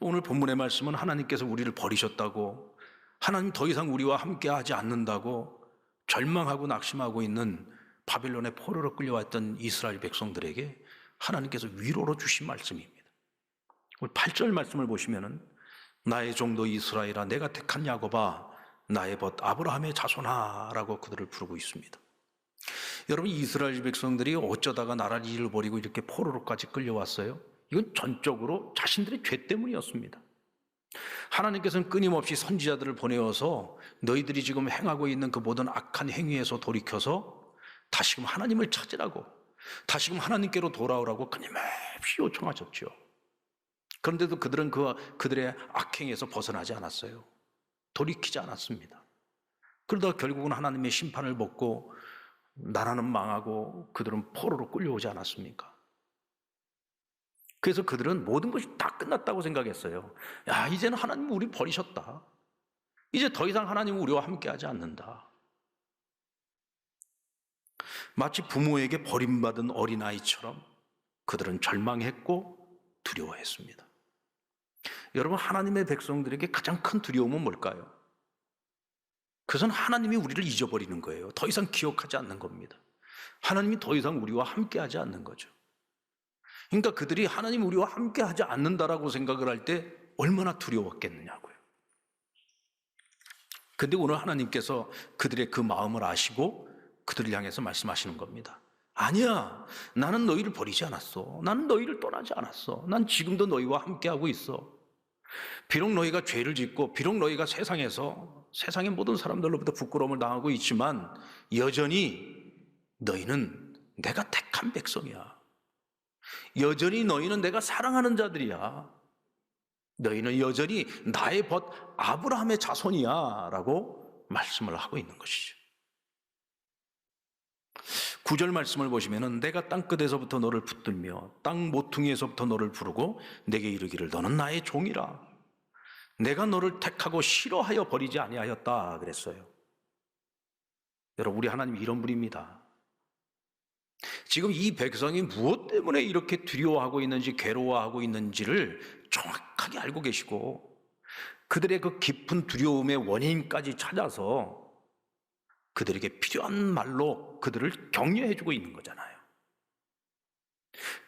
오늘 본문의 말씀은 하나님께서 우리를 버리셨다고, 하나님 더 이상 우리와 함께하지 않는다고 절망하고 낙심하고 있는 바빌론의 포로로 끌려왔던 이스라엘 백성들에게 하나님께서 위로로 주신 말씀입니다. 오늘 8절 말씀을 보시면은 나의 종도 이스라엘아, 내가 택한 야곱아, 나의 벗 아브라함의 자손아 라고 그들을 부르고 있습니다. 여러분, 이스라엘 백성들이 어쩌다가 나라를 잃어버리고 이렇게 포로로까지 끌려왔어요? 이건 전적으로 자신들의 죄 때문이었습니다. 하나님께서는 끊임없이 선지자들을 보내어서 너희들이 지금 행하고 있는 그 모든 악한 행위에서 돌이켜서 다시금 하나님을 찾으라고, 다시금 하나님께로 돌아오라고 끊임없이 요청하셨죠. 그런데도 그들은 그들의 악행에서 벗어나지 않았어요. 돌이키지 않았습니다. 그러다 결국은 하나님의 심판을 먹고 나라는 망하고 그들은 포로로 끌려오지 않았습니까? 그래서 그들은 모든 것이 다 끝났다고 생각했어요. 야, 이제는 하나님 우리 버리셨다. 이제 더 이상 하나님 우리와 함께하지 않는다. 마치 부모에게 버림받은 어린아이처럼 그들은 절망했고 두려워했습니다. 여러분, 하나님의 백성들에게 가장 큰 두려움은 뭘까요? 그것은 하나님이 우리를 잊어버리는 거예요. 더 이상 기억하지 않는 겁니다. 하나님이 더 이상 우리와 함께하지 않는 거죠. 그러니까 그들이 하나님 우리와 함께하지 않는다라고 생각을 할 때 얼마나 두려웠겠느냐고요. 근데 오늘 하나님께서 그들의 그 마음을 아시고 그들을 향해서 말씀하시는 겁니다. 아니야, 나는 너희를 버리지 않았어. 나는 너희를 떠나지 않았어. 난 지금도 너희와 함께하고 있어. 비록 너희가 죄를 짓고 비록 너희가 세상의 모든 사람들로부터 부끄러움을 당하고 있지만 여전히 너희는 내가 택한 백성이야. 여전히 너희는 내가 사랑하는 자들이야. 너희는 여전히 나의 벗 아브라함의 자손이야 라고 말씀을 하고 있는 것이죠. 9절 말씀을 보시면은 내가 땅끝에서부터 너를 붙들며 땅 모퉁이에서부터 너를 부르고 내게 이르기를 너는 나의 종이라. 내가 너를 택하고 싫어하여 버리지 아니하였다 그랬어요. 여러분, 우리 하나님 이런 분입니다. 지금 이 백성이 무엇 때문에 이렇게 두려워하고 있는지 괴로워하고 있는지를 정확하게 알고 계시고 그들의 그 깊은 두려움의 원인까지 찾아서 그들에게 필요한 말로 그들을 격려해주고 있는 거잖아요.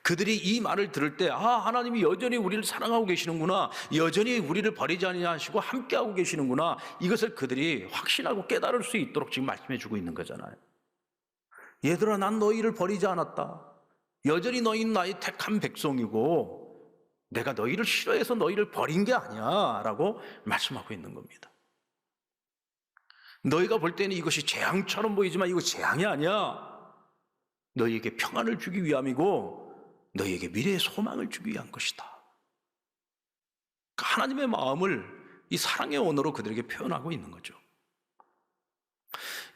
그들이 이 말을 들을 때 하나님이 여전히 우리를 사랑하고 계시는구나, 여전히 우리를 버리지 아니하시고 함께하고 계시는구나, 이것을 그들이 확신하고 깨달을 수 있도록 지금 말씀해주고 있는 거잖아요. 얘들아, 난 너희를 버리지 않았다. 여전히 너희는 나의 택한 백성이고 내가 너희를 싫어해서 너희를 버린 게 아니야 라고 말씀하고 있는 겁니다. 너희가 볼 때는 이것이 재앙처럼 보이지만 이거 재앙이 아니야. 너희에게 평안을 주기 위함이고 너희에게 미래의 소망을 주기 위한 것이다. 그러니까 하나님의 마음을 이 사랑의 언어로 그들에게 표현하고 있는 거죠.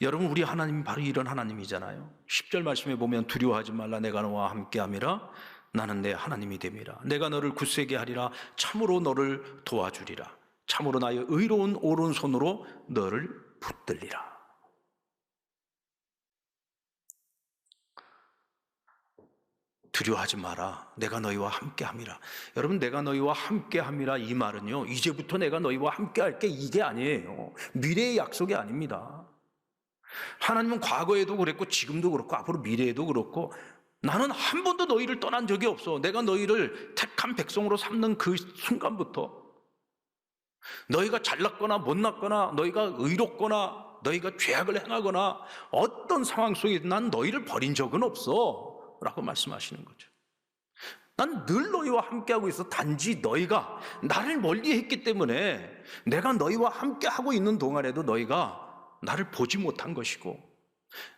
여러분, 우리 하나님이 바로 이런 하나님이잖아요. 10절 말씀에 보면 두려워하지 말라, 내가 너와 함께함이라. 나는 내 하나님이 됨이라. 내가 너를 굳세게 하리라. 참으로 너를 도와주리라. 참으로 나의 의로운 오른손으로 너를 붙들리라. 두려워하지 마라. 내가 너희와 함께함이라. 여러분, 내가 너희와 함께함이라 이 말은요, 이제부터 내가 너희와 함께할게 이게 아니에요. 미래의 약속이 아닙니다. 하나님은 과거에도 그랬고 지금도 그렇고 앞으로 미래에도 그렇고 나는 한 번도 너희를 떠난 적이 없어. 내가 너희를 택한 백성으로 삼는 그 순간부터 너희가 잘났거나 못났거나 너희가 의롭거나 너희가 죄악을 행하거나 어떤 상황 속에 난 너희를 버린 적은 없어 라고 말씀하시는 거죠. 난 늘 너희와 함께하고 있어. 단지 너희가 나를 멀리했기 때문에 내가 너희와 함께하고 있는 동안에도 너희가 나를 보지 못한 것이고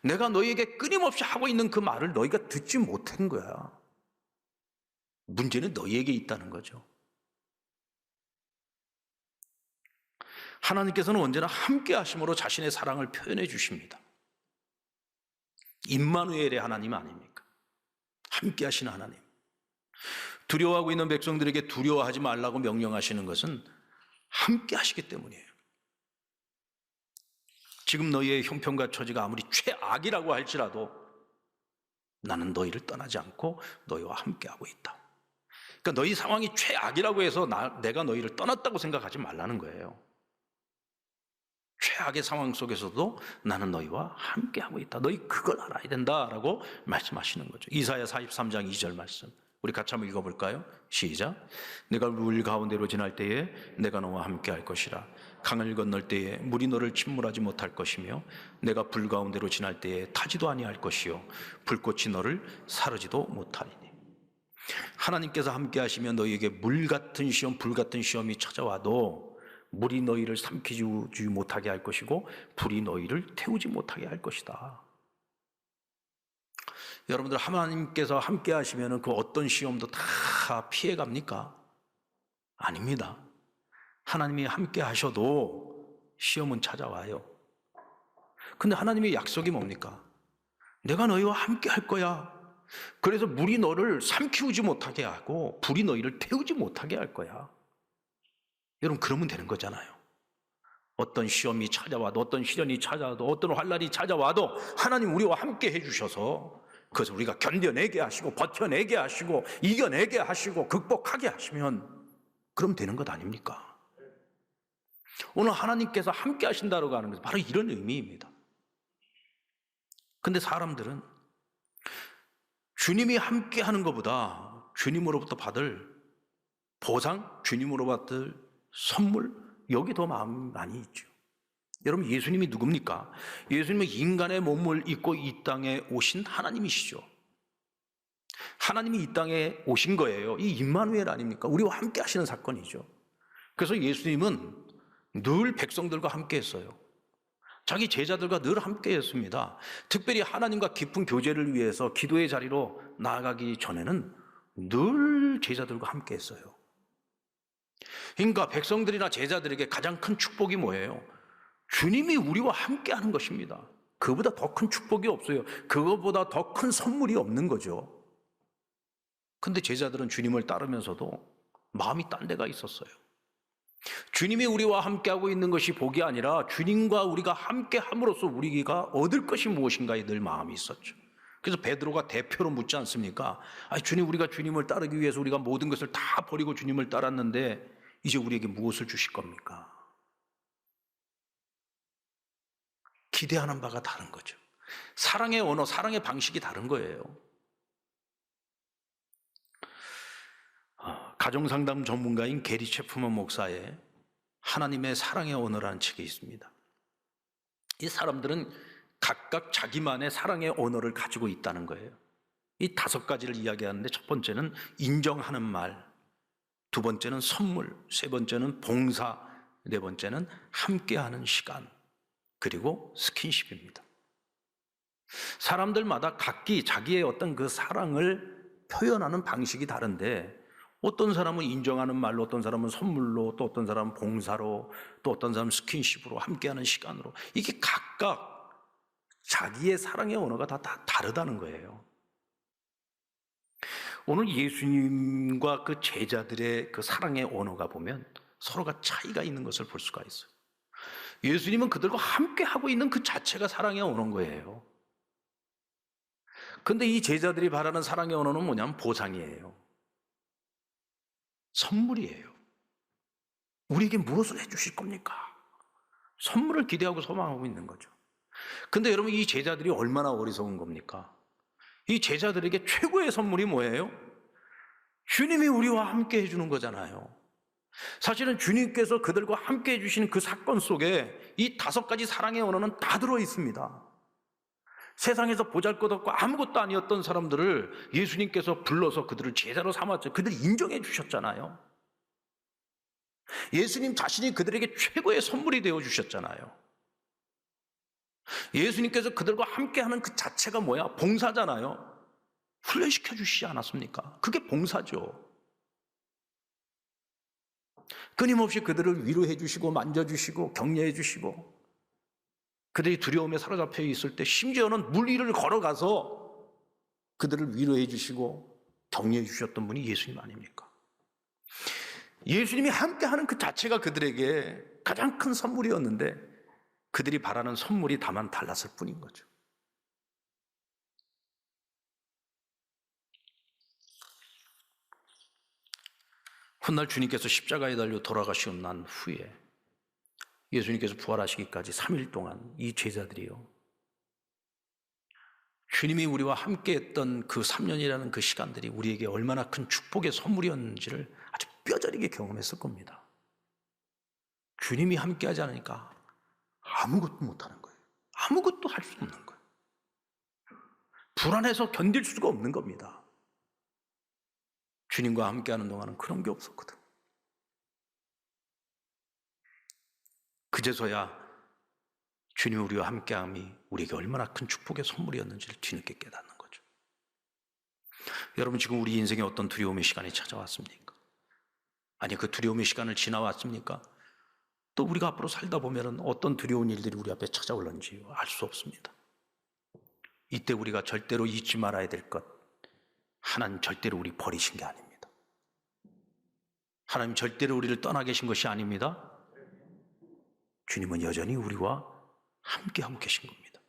내가 너희에게 끊임없이 하고 있는 그 말을 너희가 듣지 못한 거야. 문제는 너희에게 있다는 거죠. 하나님께서는 언제나 함께 하심으로 자신의 사랑을 표현해 주십니다. 임마누엘의 하나님 아닙니까? 함께 하시는 하나님. 두려워하고 있는 백성들에게 두려워하지 말라고 명령하시는 것은 함께 하시기 때문이에요. 지금 너희의 형편과 처지가 아무리 최악이라고 할지라도 나는 너희를 떠나지 않고 너희와 함께하고 있다. 그러니까 너희 상황이 최악이라고 해서 내가 너희를 떠났다고 생각하지 말라는 거예요. 최악의 상황 속에서도 나는 너희와 함께하고 있다. 너희 그걸 알아야 된다라고 말씀하시는 거죠. 이사야 43장 2절 말씀. 우리 같이 한번 읽어볼까요? 시작. 내가 물 가운데로 지날 때에 내가 너와 함께할 것이라. 강을 건널 때에 물이 너를 침몰하지 못할 것이며 내가 불 가운데로 지날 때에 타지도 아니할 것이요 불꽃이 너를 사르지도 못하리니. 하나님께서 함께하시면 너희에게 물 같은 시험, 불 같은 시험이 찾아와도 물이 너희를 삼키지 못하게 할 것이고 불이 너희를 태우지 못하게 할 것이다. 여러분들, 하나님께서 함께 하시면 그 어떤 시험도 다 피해갑니까? 아닙니다. 하나님이 함께 하셔도 시험은 찾아와요. 근데 하나님의 약속이 뭡니까? 내가 너희와 함께 할 거야. 그래서 물이 너를 삼키우지 못하게 하고 불이 너희를 태우지 못하게 할 거야. 여러분, 그러면 되는 거잖아요. 어떤 시험이 찾아와도, 어떤 시련이 찾아와도, 어떤 환난이 찾아와도 하나님 우리와 함께 해주셔서 그것을 우리가 견뎌내게 하시고 버텨내게 하시고 이겨내게 하시고 극복하게 하시면 그럼 되는 것 아닙니까? 오늘 하나님께서 함께 하신다고 하는 것은 바로 이런 의미입니다. 근데 사람들은 주님이 함께 하는 것보다 주님으로부터 받을 보상, 주님으로 받을 선물, 여기 더 마음이 많이 있죠. 여러분, 예수님이 누굽니까? 예수님은 인간의 몸을 입고 이 땅에 오신 하나님이시죠. 하나님이 이 땅에 오신 거예요. 이 임마누엘 아닙니까? 우리와 함께 하시는 사건이죠. 그래서 예수님은 늘 백성들과 함께 했어요. 자기 제자들과 늘 함께 했습니다. 특별히 하나님과 깊은 교제를 위해서 기도의 자리로 나아가기 전에는 늘 제자들과 함께 했어요. 그러니까 백성들이나 제자들에게 가장 큰 축복이 뭐예요? 주님이 우리와 함께 하는 것입니다. 그보다 더 큰 축복이 없어요. 그거보다 더 큰 선물이 없는 거죠. 근데 제자들은 주님을 따르면서도 마음이 딴 데가 있었어요. 주님이 우리와 함께하고 있는 것이 복이 아니라 주님과 우리가 함께 함으로써 우리가 얻을 것이 무엇인가에 늘 마음이 있었죠. 그래서 베드로가 대표로 묻지 않습니까? 주님, 우리가 주님을 따르기 위해서 우리가 모든 것을 다 버리고 주님을 따랐는데 이제 우리에게 무엇을 주실 겁니까? 기대하는 바가 다른 거죠. 사랑의 언어, 사랑의 방식이 다른 거예요. 가정상담 전문가인 게리 체프먼 목사의 하나님의 사랑의 언어라는 책이 있습니다. 이 사람들은 각각 자기만의 사랑의 언어를 가지고 있다는 거예요. 이 5가지를 이야기하는데 첫 번째는 인정하는 말, 두 번째는 선물, 세 번째는 봉사, 네 번째는 함께하는 시간, 그리고 스킨십입니다. 사람들마다 각기 자기의 어떤 그 사랑을 표현하는 방식이 다른데 어떤 사람은 인정하는 말로, 어떤 사람은 선물로, 또 어떤 사람은 봉사로, 또 어떤 사람은 스킨십으로, 함께하는 시간으로, 이게 각각 자기의 사랑의 언어가 다 다르다는 거예요. 오늘 예수님과 그 제자들의 그 사랑의 언어가 보면 서로가 차이가 있는 것을 볼 수가 있어요. 예수님은 그들과 함께 하고 있는 그 자체가 사랑의 언어인 거예요. 근데 이 제자들이 바라는 사랑의 언어는 뭐냐면 보상이에요. 선물이에요. 우리에게 무엇을 해주실 겁니까? 선물을 기대하고 소망하고 있는 거죠. 근데 여러분, 이 제자들이 얼마나 어리석은 겁니까? 이 제자들에게 최고의 선물이 뭐예요? 주님이 우리와 함께 해주는 거잖아요. 사실은 주님께서 그들과 함께 해주시는 그 사건 속에 이 5가지 사랑의 언어는 다 들어있습니다. 세상에서 보잘것없고 아무것도 아니었던 사람들을 예수님께서 불러서 그들을 제자로 삼았죠. 그들이 인정해 주셨잖아요. 예수님 자신이 그들에게 최고의 선물이 되어 주셨잖아요. 예수님께서 그들과 함께하는 그 자체가 뭐야? 봉사잖아요. 훈련시켜 주시지 않았습니까? 그게 봉사죠. 끊임없이 그들을 위로해 주시고 만져주시고 격려해 주시고, 그들이 두려움에 사로잡혀 있을 때 심지어는 물 위를 걸어가서 그들을 위로해 주시고 격려해 주셨던 분이 예수님 아닙니까? 예수님이 함께하는 그 자체가 그들에게 가장 큰 선물이었는데 그들이 바라는 선물이 다만 달랐을 뿐인 거죠. 훗날 주님께서 십자가에 달려 돌아가시고 난 후에 예수님께서 부활하시기까지 3일 동안 이 제자들이요, 주님이 우리와 함께했던 그 3년이라는 그 시간들이 우리에게 얼마나 큰 축복의 선물이었는지를 아주 뼈저리게 경험했을 겁니다. 주님이 함께하지 않으니까 아무것도 못하는 거예요. 아무것도 할 수 없는 거예요. 불안해서 견딜 수가 없는 겁니다. 주님과 함께하는 동안은 그런 게 없었거든. 그제서야 주님이 우리와 함께함이 우리에게 얼마나 큰 축복의 선물이었는지를 뒤늦게 깨닫는 거죠. 여러분, 지금 우리 인생에 어떤 두려움의 시간이 찾아왔습니까? 아니, 그 두려움의 시간을 지나왔습니까? 또 우리가 앞으로 살다 보면 어떤 두려운 일들이 우리 앞에 찾아올는지 알 수 없습니다. 이때 우리가 절대로 잊지 말아야 될 것, 하나님 절대로 우리 버리신 게 아닙니다. 하나님 절대로 우리를 떠나 계신 것이 아닙니다. 주님은 여전히 우리와 함께하고 계신 겁니다.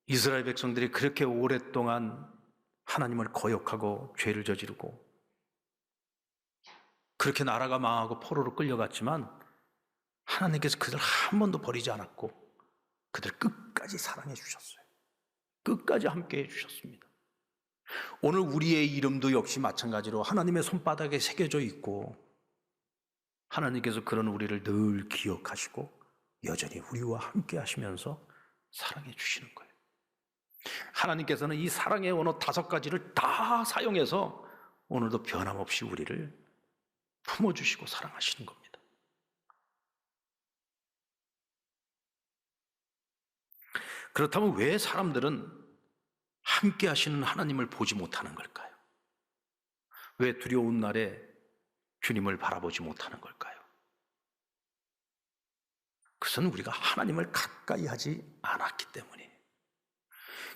이스라엘 백성들이 그렇게 오랫동안 하나님을 거역하고 죄를 저지르고 그렇게 나라가 망하고 포로로 끌려갔지만 하나님께서 그들 한 번도 버리지 않았고 그들 끝까지 사랑해 주셨어요. 끝까지 함께해 주셨습니다. 오늘 우리의 이름도 역시 마찬가지로 하나님의 손바닥에 새겨져 있고 하나님께서 그런 우리를 늘 기억하시고 여전히 우리와 함께 하시면서 사랑해 주시는 거예요. 하나님께서는 이 사랑의 언어 5가지를 다 사용해서 오늘도 변함없이 우리를 품어주시고 사랑하시는 겁니다. 그렇다면 왜 사람들은 함께 하시는 하나님을 보지 못하는 걸까요? 왜 두려운 날에 주님을 바라보지 못하는 걸까요? 그것은 우리가 하나님을 가까이 하지 않았기 때문이에요.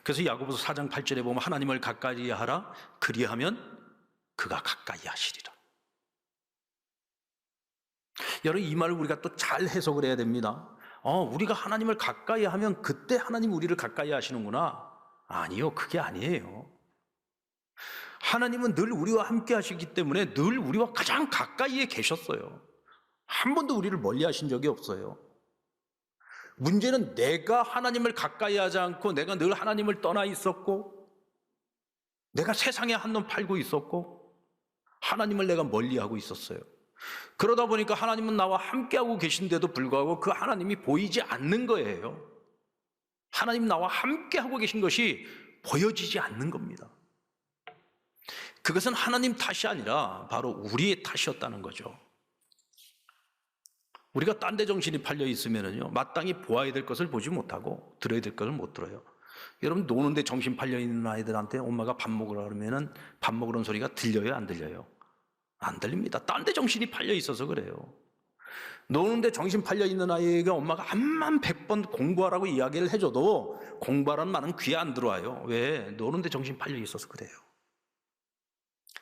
그래서 야고보서 4장 8절에 보면 하나님을 가까이 하라, 그리하면 그가 가까이 하시리라. 여러분, 이 말을 우리가 또 잘 해석을 해야 됩니다. 우리가 하나님을 가까이 하면 그때 하나님 우리를 가까이 하시는구나. 아니요, 그게 아니에요. 하나님은 늘 우리와 함께 하시기 때문에 늘 우리와 가장 가까이에 계셨어요. 한 번도 우리를 멀리 하신 적이 없어요. 문제는 내가 하나님을 가까이 하지 않고 내가 늘 하나님을 떠나 있었고 내가 세상에 한눈 팔고 있었고 하나님을 내가 멀리하고 있었어요. 그러다 보니까 하나님은 나와 함께하고 계신데도 불구하고 그 하나님이 보이지 않는 거예요. 하나님 나와 함께하고 계신 것이 보여지지 않는 겁니다. 그것은 하나님 탓이 아니라 바로 우리의 탓이었다는 거죠. 우리가 딴 데 정신이 팔려 있으면요, 마땅히 보아야 될 것을 보지 못하고 들어야 될 것을 못 들어요. 여러분, 노는데 정신 팔려 있는 아이들한테 엄마가 밥 먹으라 그러면은 밥 먹으라는 소리가 들려요, 안 들려요? 안 들립니다. 딴 데 정신이 팔려 있어서 그래요. 노는데 정신 팔려 있는 아이에게 엄마가 암만 100번 공부하라고 이야기를 해줘도 공부하라는 말은 귀에 안 들어와요. 왜? 노는데 정신 팔려 있어서 그래요.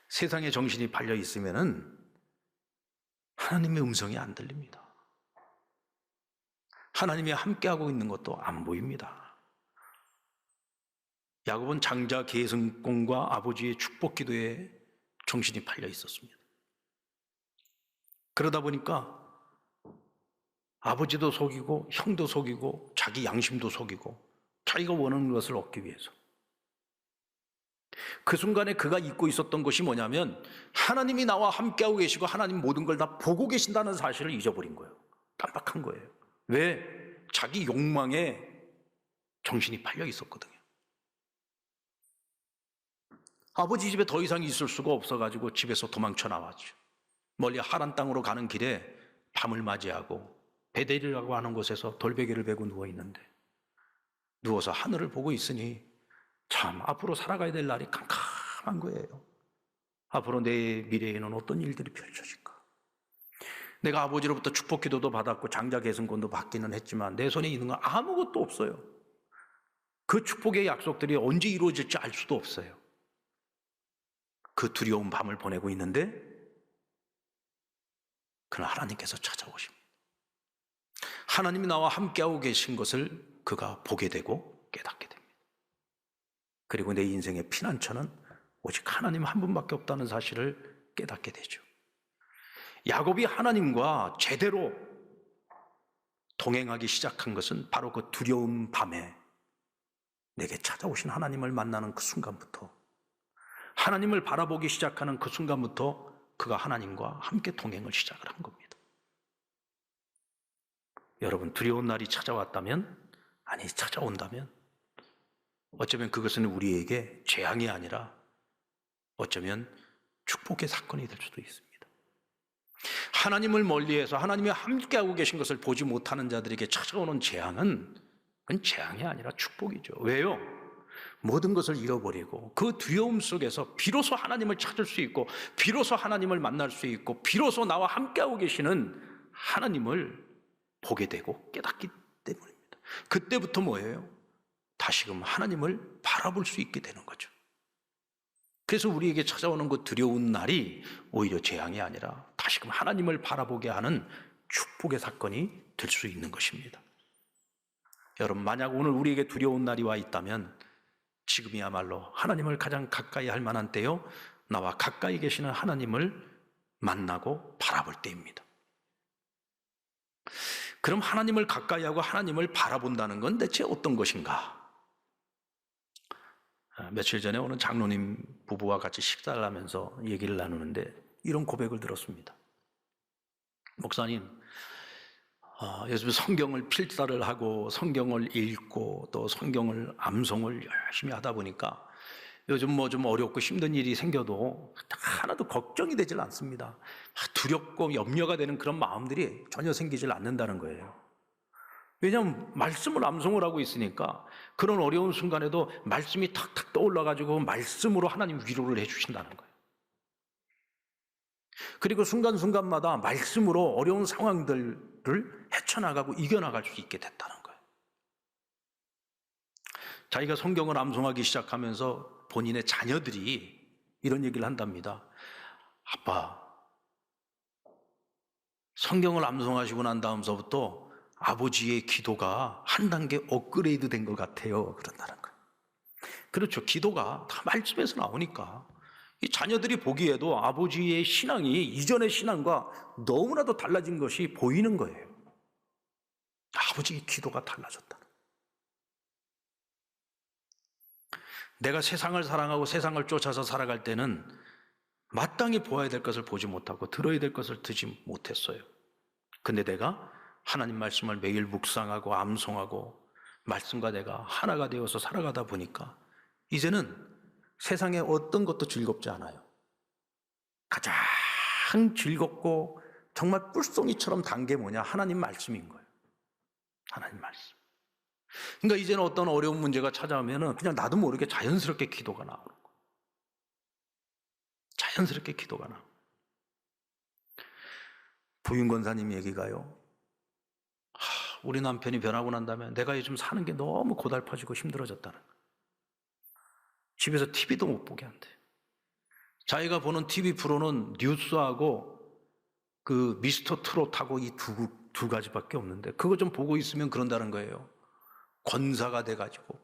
세상에 정신이 팔려 있으면은 하나님의 음성이 안 들립니다. 하나님이 함께하고 있는 것도 안 보입니다. 야곱은 장자 계승권과 아버지의 축복 기도에 정신이 팔려 있었습니다. 그러다 보니까 아버지도 속이고 형도 속이고 자기 양심도 속이고 자기가 원하는 것을 얻기 위해서 그 순간에 그가 잊고 있었던 것이 뭐냐면 하나님이 나와 함께하고 계시고 하나님 모든 걸 다 보고 계신다는 사실을 잊어버린 거예요. 깜빡한 거예요. 왜? 자기 욕망에 정신이 팔려 있었거든요. 아버지 집에 더 이상 있을 수가 없어가지고 집에서 도망쳐 나왔죠. 멀리 하란 땅으로 가는 길에 밤을 맞이하고 베델이라고 하는 곳에서 돌베개를 베고 누워있는데 누워서 하늘을 보고 있으니 참 앞으로 살아가야 될 날이 캄캄한 거예요. 앞으로 내 미래에는 어떤 일들이 펼쳐질까? 내가 아버지로부터 축복 기도도 받았고 장자 계승권도 받기는 했지만 내 손에 있는 건 아무것도 없어요. 그 축복의 약속들이 언제 이루어질지 알 수도 없어요. 그 두려운 밤을 보내고 있는데 그러나 하나님께서 찾아오십니다. 하나님이 나와 함께하고 계신 것을 그가 보게 되고 깨닫게 됩니다. 그리고 내 인생의 피난처는 오직 하나님 한 분밖에 없다는 사실을 깨닫게 되죠. 야곱이 하나님과 제대로 동행하기 시작한 것은 바로 그 두려운 밤에 내게 찾아오신 하나님을 만나는 그 순간부터, 하나님을 바라보기 시작하는 그 순간부터 그가 하나님과 함께 동행을 시작을 한 겁니다. 여러분, 두려운 날이 찾아왔다면, 아니 찾아온다면 어쩌면 그것은 우리에게 재앙이 아니라 어쩌면 축복의 사건이 될 수도 있습니다. 하나님을 멀리해서 하나님이 함께하고 계신 것을 보지 못하는 자들에게 찾아오는 재앙은 그건 재앙이 아니라 축복이죠. 왜요? 모든 것을 잃어버리고 그 두려움 속에서 비로소 하나님을 찾을 수 있고, 비로소 하나님을 만날 수 있고, 비로소 나와 함께하고 계시는 하나님을 보게 되고 깨닫기 때문입니다. 그때부터 뭐예요? 다시금 하나님을 바라볼 수 있게 되는 거죠. 그래서 우리에게 찾아오는 그 두려운 날이 오히려 재앙이 아니라 다시금 하나님을 바라보게 하는 축복의 사건이 될 수 있는 것입니다. 여러분, 만약 오늘 우리에게 두려운 날이 와 있다면 지금이야말로 하나님을 가장 가까이 할 만한 때요, 나와 가까이 계시는 하나님을 만나고 바라볼 때입니다. 그럼 하나님을 가까이 하고 하나님을 바라본다는 건 대체 어떤 것인가? 며칠 전에 오는 장로님 부부와 같이 식사를 하면서 얘기를 나누는데 이런 고백을 들었습니다. 목사님, 요즘 성경을 필사를 하고 성경을 읽고 또 성경을 암송을 열심히 하다 보니까 요즘 뭐 좀 어렵고 힘든 일이 생겨도 하나도 걱정이 되질 않습니다. 두렵고 염려가 되는 그런 마음들이 전혀 생기질 않는다는 거예요. 왜냐하면 말씀을 암송을 하고 있으니까 그런 어려운 순간에도 말씀이 탁탁 떠올라가지고 말씀으로 하나님 위로를 해주신다는 거예요. 그리고 순간순간마다 말씀으로 어려운 상황들을 헤쳐나가고 이겨나갈 수 있게 됐다는 거예요. 자기가 성경을 암송하기 시작하면서 본인의 자녀들이 이런 얘기를 한답니다. 아빠, 성경을 암송하시고 난 다음서부터 아버지의 기도가 한 단계 업그레이드 된 것 같아요. 그런다는 거예요. 그렇죠. 기도가 다 말씀에서 나오니까 이 자녀들이 보기에도 아버지의 신앙이 이전의 신앙과 너무나도 달라진 것이 보이는 거예요. 아버지의 기도가 달라졌다. 내가 세상을 사랑하고 세상을 쫓아서 살아갈 때는 마땅히 보아야 될 것을 보지 못하고 들어야 될 것을 듣지 못했어요. 근데 내가 하나님 말씀을 매일 묵상하고 암송하고 말씀과 내가 하나가 되어서 살아가다 보니까 이제는 세상에 어떤 것도 즐겁지 않아요. 가장 즐겁고 정말 꿀송이처럼 단 게 뭐냐? 하나님 말씀인 거예요. 하나님 말씀. 그러니까 이제는 어떤 어려운 문제가 찾아오면 그냥 나도 모르게 자연스럽게 기도가 나오는 거예요. 자연스럽게 기도가 나오는 거예요. 부인 권사님 얘기가요, 우리 남편이 변하고 난 다음에 내가 요즘 사는 게 너무 고달파지고 힘들어졌다는 거예요. 집에서 TV도 못 보게 한대요. 자기가 보는 TV 프로는 뉴스하고 그 미스터 트롯하고 이 두 가지밖에 없는데 그거 좀 보고 있으면 그런다는 거예요. 권사가 돼가지고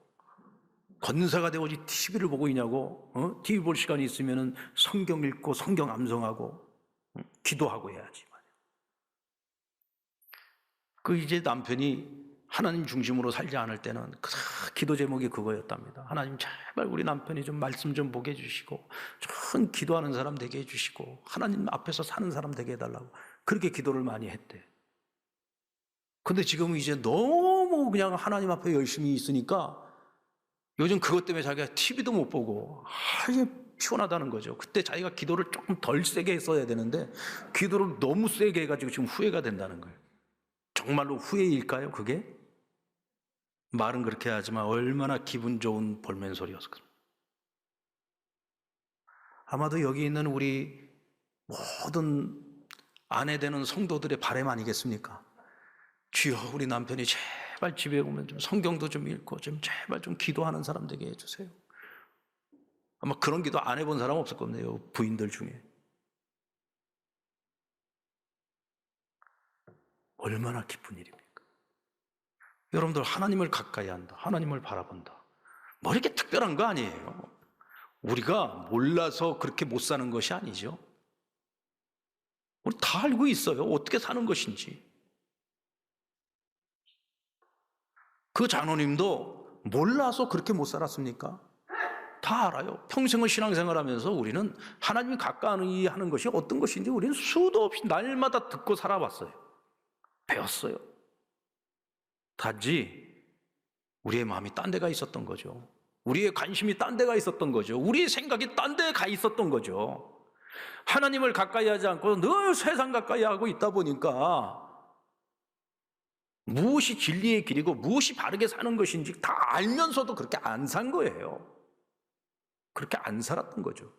TV를 보고 있냐고. TV 볼 시간이 있으면 성경 읽고 성경 암송하고 기도하고 해야지. 이제 남편이 하나님 중심으로 살지 않을 때는 기도 제목이 그거였답니다. 하나님, 제발 우리 남편이 좀 말씀 좀 보게 해주시고 좀 기도하는 사람 되게 해주시고 하나님 앞에서 사는 사람 되게 해달라고 그렇게 기도를 많이 했대. 근데 지금은 이제 너무 그냥 하나님 앞에 열심히 있으니까 요즘 그것 때문에 자기가 TV도 못 보고 아주 피곤하다는 거죠. 그때 자기가 기도를 조금 덜 세게 했어야 되는데 기도를 너무 세게 해가지고 지금 후회가 된다는 거예요. 정말로 후회일까요, 그게? 말은 그렇게 하지만 얼마나 기분 좋은 볼멘소리였을까요? 아마도 여기 있는 우리 모든 아내 되는 성도들의 바람 아니겠습니까? 주여, 우리 남편이 제발 집에 오면 좀 성경도 좀 읽고 좀 제발 좀 기도하는 사람 되게 해주세요. 아마 그런 기도 안 해본 사람 없을 겁니다, 부인들 중에. 얼마나 기쁜 일입니까? 여러분들, 하나님을 가까이 한다, 하나님을 바라본다, 뭐 이렇게 특별한 거 아니에요. 우리가 몰라서 그렇게 못 사는 것이 아니죠. 우리 다 알고 있어요. 어떻게 사는 것인지. 그 장로님도 몰라서 그렇게 못 살았습니까? 다 알아요. 평생을 신앙생활하면서 우리는 하나님이 가까이 하는 것이 어떤 것인지 우리는 수도 없이 날마다 듣고 살아왔어요. 배웠어요. 단지 우리의 마음이 딴 데가 있었던 거죠. 우리의 관심이 딴 데가 있었던 거죠. 우리의 생각이 딴 데에 가 있었던 거죠. 하나님을 가까이 하지 않고 늘 세상 가까이 하고 있다 보니까 무엇이 진리의 길이고 무엇이 바르게 사는 것인지 다 알면서도 그렇게 안 산 거예요. 그렇게 안 살았던 거죠.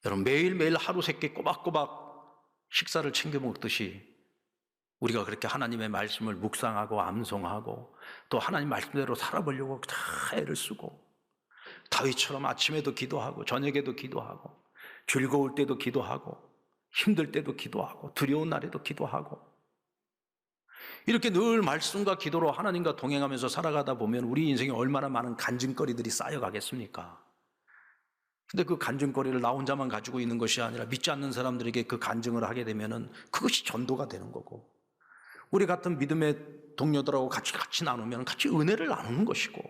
여러분, 매일매일 하루 세끼 꼬박꼬박 식사를 챙겨 먹듯이 우리가 그렇게 하나님의 말씀을 묵상하고 암송하고 또 하나님 말씀대로 살아보려고 다 애를 쓰고 다윗처럼 아침에도 기도하고 저녁에도 기도하고 즐거울 때도 기도하고 힘들 때도 기도하고 두려운 날에도 기도하고 이렇게 늘 말씀과 기도로 하나님과 동행하면서 살아가다 보면 우리 인생에 얼마나 많은 간증거리들이 쌓여가겠습니까? 근데 그 간증거리를 나 혼자만 가지고 있는 것이 아니라 믿지 않는 사람들에게 그 간증을 하게 되면은 그것이 전도가 되는 거고 우리 같은 믿음의 동료들하고 같이 나누면 같이 은혜를 나누는 것이고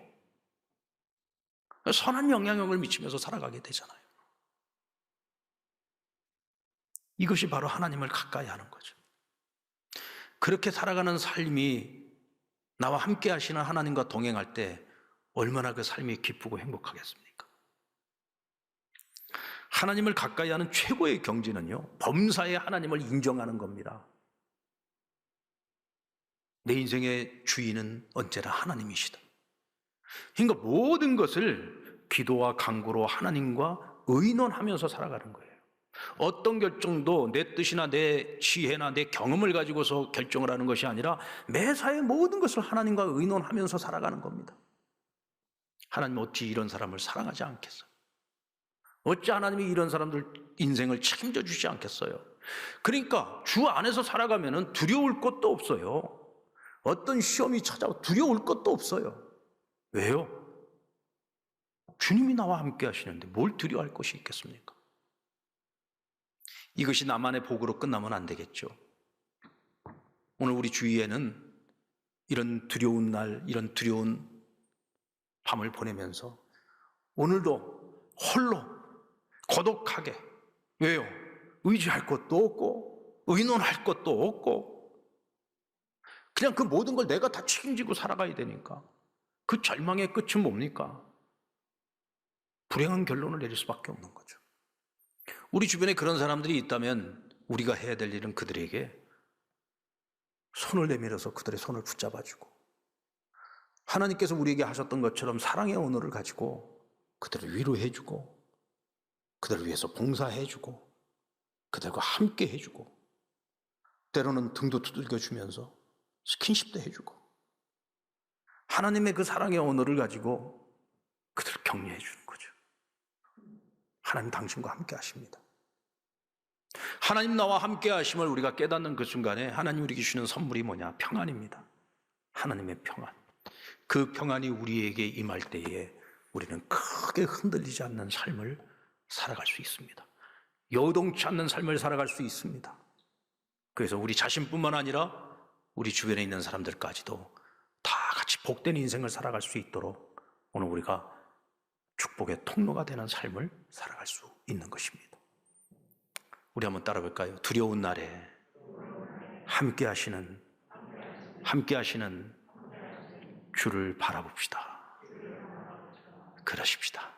선한 영향력을 미치면서 살아가게 되잖아요. 이것이 바로 하나님을 가까이 하는 거죠. 그렇게 살아가는 삶이 나와 함께 하시는 하나님과 동행할 때 얼마나 그 삶이 기쁘고 행복하겠습니까? 하나님을 가까이 하는 최고의 경지는요, 범사에 하나님을 인정하는 겁니다. 내 인생의 주인은 언제나 하나님이시다. 그러니까 모든 것을 기도와 간구로 하나님과 의논하면서 살아가는 거예요. 어떤 결정도 내 뜻이나 내 지혜나 내 경험을 가지고서 결정을 하는 것이 아니라 매사의 모든 것을 하나님과 의논하면서 살아가는 겁니다. 하나님 어찌 이런 사람을 사랑하지 않겠어요? 어찌 하나님이 이런 사람들 인생을 책임져 주지 않겠어요? 그러니까 주 안에서 살아가면 두려울 것도 없어요. 어떤 시험이 찾아와 두려울 것도 없어요. 왜요? 주님이 나와 함께 하시는데 뭘 두려워할 것이 있겠습니까? 이것이 나만의 복으로 끝나면 안 되겠죠. 오늘 우리 주위에는 이런 두려운 날, 이런 두려운 밤을 보내면서 오늘도 홀로 고독하게, 왜요? 의지할 것도 없고 의논할 것도 없고 그냥 그 모든 걸 내가 다 책임지고 살아가야 되니까 그 절망의 끝은 뭡니까? 불행한 결론을 내릴 수밖에 없는 거죠. 우리 주변에 그런 사람들이 있다면 우리가 해야 될 일은 그들에게 손을 내밀어서 그들의 손을 붙잡아주고 하나님께서 우리에게 하셨던 것처럼 사랑의 언어를 가지고 그들을 위로해주고 그들을 위해서 봉사해주고 그들과 함께 해주고 때로는 등도 두들겨주면서 스킨십도 해주고 하나님의 그 사랑의 언어를 가지고 그들을 격려해 주는 거죠. 하나님 당신과 함께 하십니다. 하나님 나와 함께 하심을 우리가 깨닫는 그 순간에 하나님 우리에게 주시는 선물이 뭐냐? 평안입니다. 하나님의 평안. 그 평안이 우리에게 임할 때에 우리는 크게 흔들리지 않는 삶을 살아갈 수 있습니다. 여동치 않는 삶을 살아갈 수 있습니다. 그래서 우리 자신뿐만 아니라 우리 주변에 있는 사람들까지도 다 같이 복된 인생을 살아갈 수 있도록 오늘 우리가 축복의 통로가 되는 삶을 살아갈 수 있는 것입니다. 우리 한번 따라 볼까요? 두려운 날에 함께 하시는 주를 바라봅시다. 그러십시다.